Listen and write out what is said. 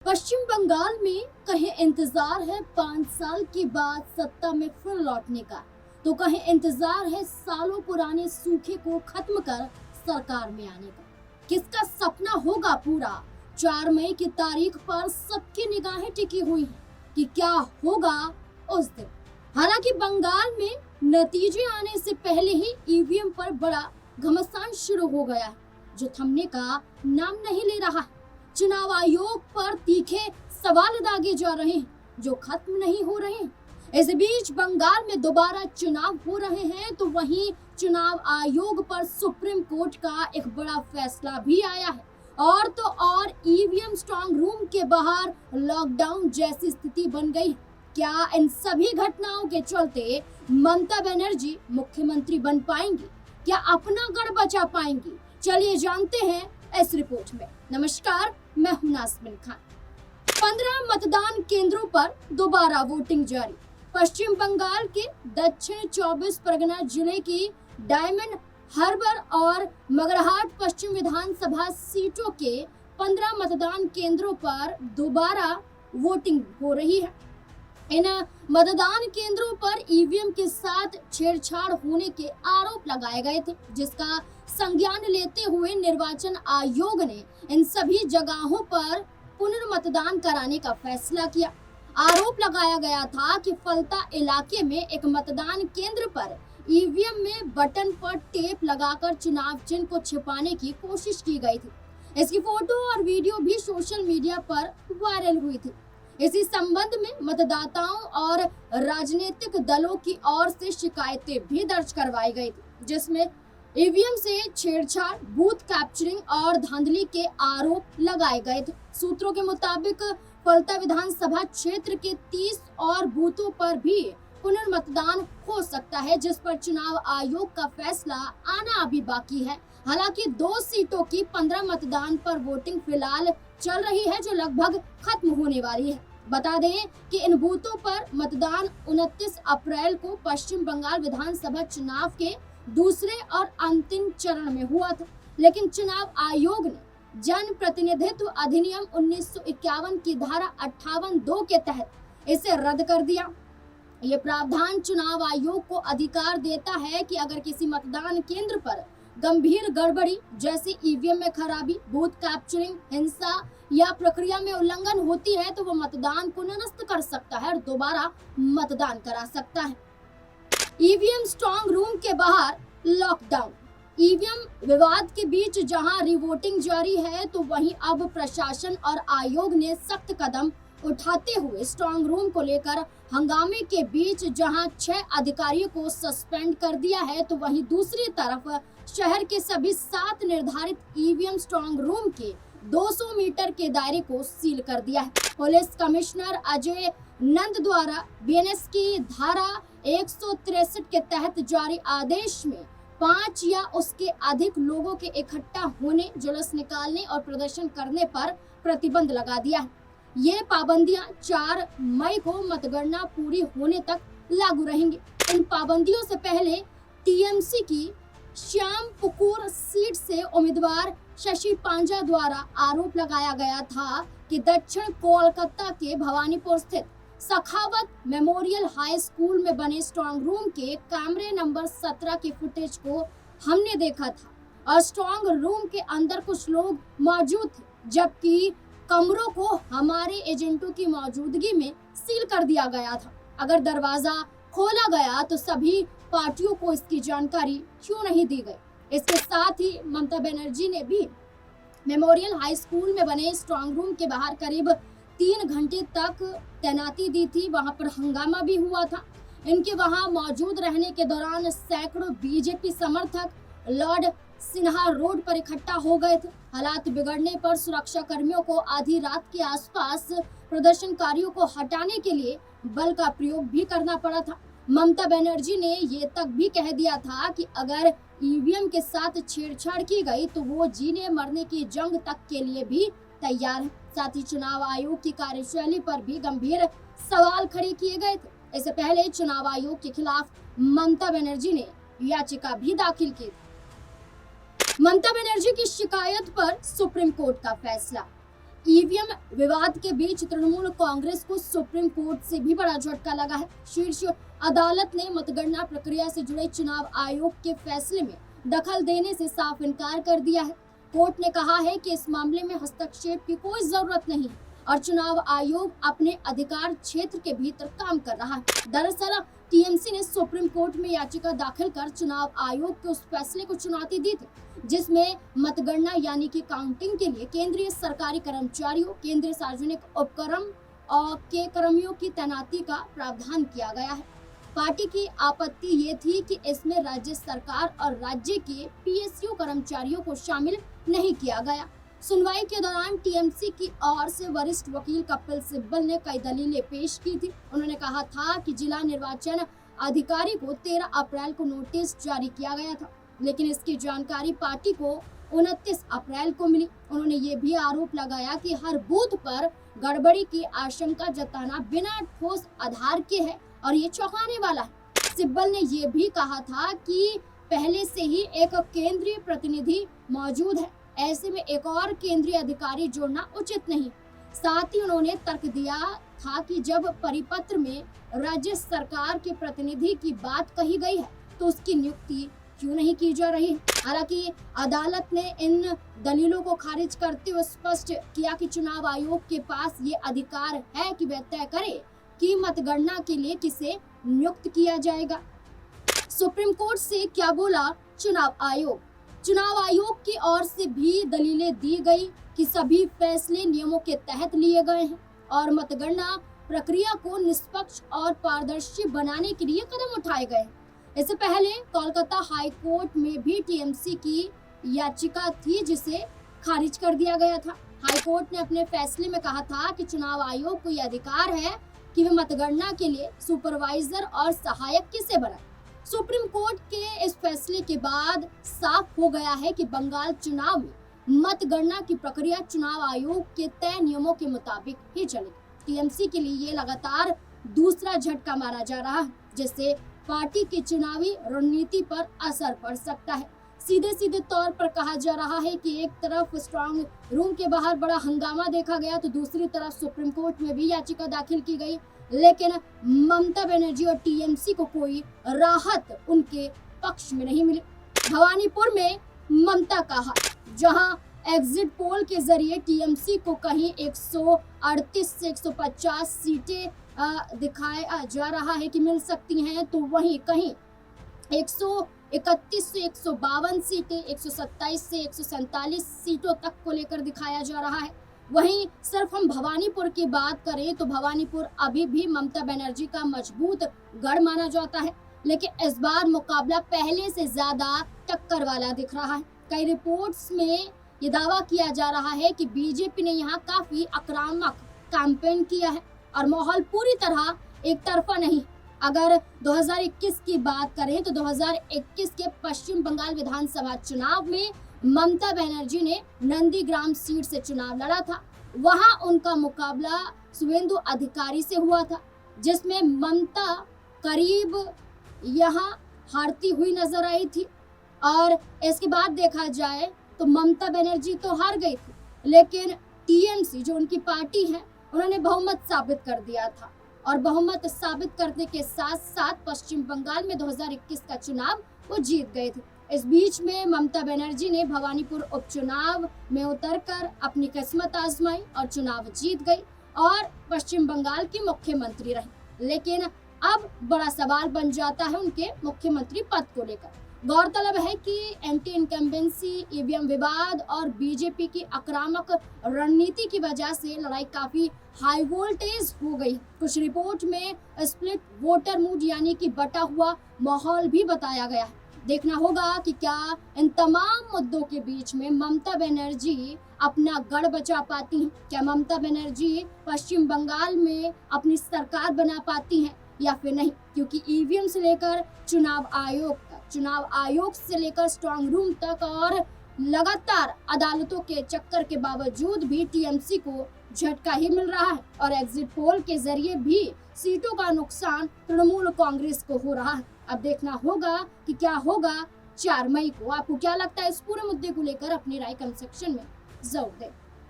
पश्चिम बंगाल में कहीं इंतजार है 5 साल के बाद सत्ता में फिर लौटने का, तो कहीं इंतजार है सालों पुराने सूखे को खत्म कर सरकार में आने का। किसका सपना होगा पूरा? 4 मई की तारीख पर सबकी निगाहें टिकी हुई हैं कि क्या होगा उस दिन। हालांकि बंगाल में नतीजे आने से पहले ही ईवीएम पर बड़ा घमासान शुरू हो गया है, जो थमने का नाम नहीं ले रहा है। चुनाव आयोग पर तीखे सवाल दागे जा रहे हैं, जो खत्म नहीं हो रहे हैं। इस बीच बंगाल में दोबारा चुनाव हो रहे हैं, तो वहीं चुनाव आयोग पर सुप्रीम कोर्ट का एक बड़ा फैसला भी आया है। और तो और ईवीएम स्ट्रांग रूम के बाहर लॉकडाउन जैसी स्थिति बन गई है। क्या इन सभी घटनाओं के चलते ममता बनर्जी मुख्यमंत्री बन पाएंगी? क्या अपना गढ़ बचा पाएंगी? चलिए जानते हैं इस रिपोर्ट में। नमस्कार, मैं हूं नाज़मीन खान। 15 मतदान केंद्रों पर दोबारा वोटिंग जारी। पश्चिम बंगाल के दक्षिण 24 परगना जिले की डायमंड हार्बर और मगरहाट पश्चिम विधानसभा सीटों के 15 मतदान केंद्रों पर दोबारा वोटिंग हो रही है। इन मतदान केंद्रों पर ईवीएम के साथ छेड़छाड़ होने के आरोप लगाए गए थे, जिसका संज्ञान लेते हुए निर्वाचन आयोग ने इन सभी जगहों पर पुनर्मतदान कराने का फैसला किया। आरोप लगाया गया था कि फलता इलाके में एक मतदान केंद्र पर ईवीएम में बटन पर टेप लगाकर चुनाव चिन्ह को छिपाने की कोशिश की गई थी। इसकी फोटो और वीडियो भी सोशल मीडिया पर वायरल हुई थी। इसी संबंध में मतदाताओं और राजनीतिक दलों की ओर से शिकायतें भी दर्ज करवाई गई थी, जिसमें ईवीएम से छेड़छाड़, बूथ कैप्चरिंग और धांधली के आरोप लगाए गए थे। सूत्रों के मुताबिक फलता विधानसभा क्षेत्र के 30 और बूथों पर भी पुनर्मतदान हो सकता है, जिस पर चुनाव आयोग का फैसला आना अभी बाकी है। हालांकि 2 सीटों की 15 मतदान पर वोटिंग फिलहाल चल रही है, जो लगभग खत्म होने वाली है। बता दें कि इन बूथों पर मतदान 29 अप्रैल को पश्चिम बंगाल विधानसभा चुनाव के दूसरे और अंतिम चरण में हुआ था, लेकिन चुनाव आयोग ने जन प्रतिनिधित्व अधिनियम 1951 की धारा 58(2) के तहत इसे रद्द कर दिया। ये प्रावधान चुनाव आयोग को अधिकार देता है कि अगर किसी मतदान केंद्र पर गंभीर गड़बड़ी जैसे ईवीएम में खराबी, बूथ कैप्चरिंग, हिंसा या प्रक्रिया में उल्लंघन होती है, तो वो मतदान को निरस्त कर सकता है और दोबारा मतदान करा सकता है। ईवीएम स्ट्रांग रूम के बाहर लॉकडाउन। ईवीएम विवाद के बीच जहां रिवोटिंग जारी है, तो वहीं अब प्रशासन और आयोग ने सख्त कदम उठाते हुए स्ट्रांग रूम को लेकर हंगामे के बीच जहां 6 अधिकारियों को सस्पेंड कर दिया है, तो वहीं दूसरी तरफ शहर के सभी 7 निर्धारित ईवीएम स्ट्रांग रूम के 200 मीटर के दायरे को सील कर दिया है। पुलिस कमिश्नर अजय नंद द्वारा बीएनएस की धारा 163 के तहत जारी आदेश में 5 या उसके अधिक लोगों के इकट्ठा होने, जुलूस निकालने और प्रदर्शन करने पर प्रतिबंध लगा दिया है। ये पाबंदियां 4 मई को मतगणना पूरी होने तक लागू रहेंगी। इन पाबंदियों से पहले टीएमसी की श्यामपुकुर सीट से उम्मीदवार शशि पांजा द्वारा आरोप लगाया गया था कि दक्षिण कोलकाता के भवानीपुर स्थित सखावत मेमोरियल हाई स्कूल में बने स्ट्रांग रूम के कैमरे नंबर 17 की फुटेज को हमने देखा था और स्ट्रांग रूम के अंदर कुछ लोग मौजूद थे, जबकि कमरों को हमारे एजेंटों की मौजूदगी में सील कर दिया गया था। अगर दरवाजा खोला गया तो सभी पार्टियों को इसकी जानकारी क्यों नहीं दी गई? इसके साथ ही ममता बनर्जी ने भी मेमोरियल हाई स्कूल में बने स्ट्रांग रूम के बाहर करीब 3 घंटे तक तैनाती दी थी। वहां पर हंगामा भी हुआ था। इनके वहां मौजूद रहने के दौरान सैकड़ों बीजेपी समर्थक लॉर्ड सिन्हा रोड पर इकट्ठा हो गए थे। हालात बिगड़ने पर सुरक्षा कर्मियों को आधी रात के आसपास प्रदर्शनकारियों को हटाने के लिए बल का प्रयोग भी करना पड़ा था। ममता बनर्जी ने ये तक भी कह दिया था कि अगर ईवीएम के साथ छेड़छाड़ की गई तो वो जीने मरने की जंग तक के लिए भी तैयार है। साथ ही चुनाव आयोग की कार्यशैली पर भी गंभीर सवाल खड़े किए गए थे। इससे पहले चुनाव आयोग के खिलाफ ममता बनर्जी ने याचिका भी दाखिल की थी। ममता बनर्जी की शिकायत पर सुप्रीम कोर्ट का फैसला। ईवीएम विवाद के बीच तृणमूल कांग्रेस को सुप्रीम कोर्ट से भी बड़ा झटका लगा है। शीर्ष अदालत ने मतगणना प्रक्रिया से जुड़े चुनाव आयोग के फैसले में दखल देने से साफ इनकार कर दिया है। कोर्ट ने कहा है कि इस मामले में हस्तक्षेप की कोई जरूरत नहीं है और चुनाव आयोग अपने अधिकार क्षेत्र के भीतर काम कर रहा है। दरअसल टीएमसी ने सुप्रीम कोर्ट में याचिका दाखिल कर चुनाव आयोग के उस फैसले को चुनौती दी थी जिसमें मतगणना यानी कि काउंटिंग के लिए केंद्रीय सरकारी कर्मचारियों, केंद्रीय सार्वजनिक उपक्रम और के कर्मियों की तैनाती का प्रावधान किया गया है। पार्टी की आपत्ति ये थी कि इसमें राज्य सरकार और राज्य के पीएसयू कर्मचारियों को शामिल नहीं किया गया। सुनवाई के दौरान टीएमसी की ओर से वरिष्ठ वकील कपिल सिब्बल ने कई दलीलें पेश की थी। उन्होंने कहा था कि जिला निर्वाचन अधिकारी को 13 अप्रैल को नोटिस जारी किया गया था, लेकिन इसकी जानकारी पार्टी को 29 अप्रैल को मिली। उन्होंने ये भी आरोप लगाया कि हर बूथ पर गड़बड़ी की आशंका जताना बिना ठोस आधार के है और ये चौंकाने वाला है। सिब्बल ने ये भी कहा था कि पहले से ही एक केंद्रीय प्रतिनिधि मौजूद है, ऐसे में एक और केंद्रीय अधिकारी जोड़ना उचित नहीं। साथ ही उन्होंने तर्क दिया था कि जब परिपत्र में राज्य सरकार के प्रतिनिधि की बात कही गई है तो उसकी नियुक्ति क्यों नहीं की जा रही है। हालांकि अदालत ने इन दलीलों को खारिज करते हुए स्पष्ट किया कि चुनाव आयोग के पास ये अधिकार है कि वह तय करे कि मतगणना के लिए किसे नियुक्त किया जाएगा। सुप्रीम कोर्ट से क्या बोला चुनाव आयोग? चुनाव आयोग की ओर से भी दलीलें दी गई कि सभी फैसले नियमों के तहत लिए गए हैं और मतगणना प्रक्रिया को निष्पक्ष और पारदर्शी बनाने के लिए कदम उठाए गए हैं। इससे पहले कोलकाता हाई कोर्ट में भी टीएमसी की याचिका थी जिसे खारिज कर दिया गया था। हाई कोर्ट ने अपने फैसले में कहा था कि चुनाव आयोग को यह अधिकार है कि वे मतगणना के लिए सुपरवाइजर और सहायक किसे बनाए। सुप्रीम कोर्ट के इस फैसले के बाद साफ हो गया है कि बंगाल चुनाव में मतगणना की प्रक्रिया चुनाव आयोग के तय नियमों के मुताबिक ही चलेगी। टीएमसी के लिए ये लगातार दूसरा झटका मारा जा रहा है जिससे पार्टी की चुनावी रणनीति पर असर पड़ सकता है। सीधे सीधे तौर पर कहा जा रहा है कि एक तरफ स्ट्रांग रूम के बाहर बड़ा हंगामा देखा गया तो दूसरी तरफ सुप्रीम कोर्ट में भी याचिका दाखिल की गई, लेकिन ममता बनर्जी और टीएमसी को कोई राहत उनके पक्ष में नहीं मिली। भवानीपुर में ममता का हाथ, जहां एग्जिट पोल के जरिए टीएमसी को कहीं 138 से 150 सीटें दिखाया जा रहा है कि मिल सकती हैं, तो वहीं कहीं 131 से 152 सीटें, 127 से 147 सीटों तक को लेकर दिखाया जा रहा है। वहीं सिर्फ हम भवानीपुर की बात करें तो भवानीपुर अभी भी ममता बनर्जी का मजबूत गढ़ माना जाता है, लेकिन इस बार मुकाबला पहले से ज्यादा टक्कर वाला दिख रहा है। कई रिपोर्ट्स में ये दावा किया जा रहा है कि बीजेपी ने यहाँ काफी आक्रामक कैंपेन किया है और माहौल पूरी तरह एक तरफा नहीं। अगर 2021 की बात करें तो 2021 के पश्चिम बंगाल विधानसभा चुनाव में ममता बनर्जी ने नंदीग्राम सीट से चुनाव लड़ा था। वहां उनका मुकाबला शुवेंदु अधिकारी से हुआ था, जिसमें ममता करीब यहां हारती हुई नजर आई थी। और इसके बाद देखा जाए तो ममता बनर्जी तो हार गई थी, लेकिन टीएमसी जो उनकी पार्टी है उन्होंने बहुमत साबित कर दिया था और बहुमत साबित करने के साथ साथ पश्चिम बंगाल में 2021 का चुनाव वो जीत गए थे। इस बीच में ममता बनर्जी ने भवानीपुर उपचुनाव में उतरकर अपनी किस्मत आजमाई और चुनाव जीत गई और पश्चिम बंगाल की मुख्यमंत्री रही। लेकिन अब बड़ा सवाल बन जाता है उनके मुख्यमंत्री पद को लेकर। गौरतलब है कि एंटी इनकम्बेंसी, ईवीएम विवाद और बीजेपी की आक्रामक रणनीति की वजह से लड़ाई काफी हाई वोल्टेज हो गई। कुछ रिपोर्ट में स्प्लिट वोटर मूड यानी कि बटा हुआ माहौल भी बताया गया है। देखना होगा कि क्या इन तमाम मुद्दों के बीच में ममता बनर्जी अपना गढ़ बचा पाती हैं। क्या ममता बनर्जी पश्चिम बंगाल में अपनी सरकार बना पाती हैं या फिर नहीं, क्योंकि ईवीएम से लेकर चुनाव आयोग से लेकर स्ट्रांग रूम तक और लगातार अदालतों के चक्कर के बावजूद भी टीएमसी को झटका ही मिल रहा है और एग्जिट पोल के जरिए भी सीटों का नुकसान तृणमूल कांग्रेस को हो रहा है। अब देखना होगा कि क्या होगा 4 मई को। आपको क्या लगता है इस पूरे मुद्दे को लेकर? अपनी राय कमेंट सेक्शन में जरूर दें।